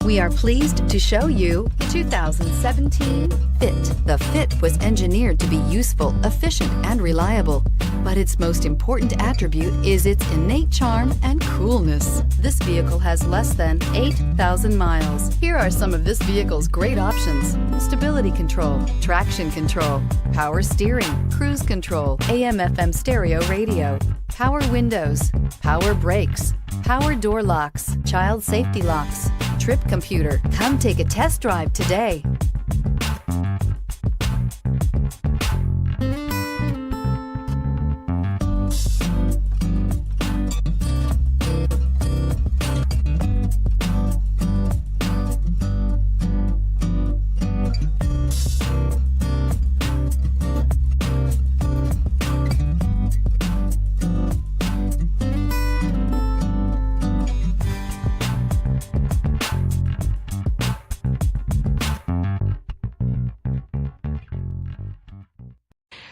We are pleased to show you 2017 Fit. The Fit was engineered to be useful, efficient, and reliable. But its most important attribute is its innate charm and coolness. This vehicle has less than 8,000 miles. Here are some of this vehicle's great options: stability control, traction control, power steering, cruise control, AM/FM stereo radio, power windows, power brakes, power door locks, child safety locks, trip computer. Come take a test drive today.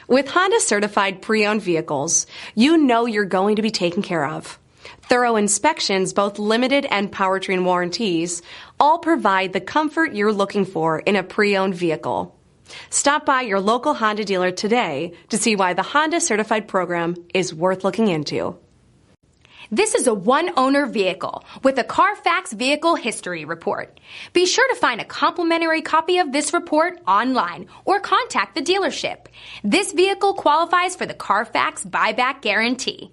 With Honda certified pre-owned vehicles, you know you're going to be taken care of. Thorough inspections, both limited and powertrain warranties, all provide the comfort you're looking for in a pre-owned vehicle. Stop by your local Honda dealer today to see why the Honda certified program is worth looking into. This is a one-owner vehicle with a CARFAX Vehicle History Report. Be sure to find a complimentary copy of this report online or contact the dealership. This vehicle qualifies for the CARFAX Buyback Guarantee.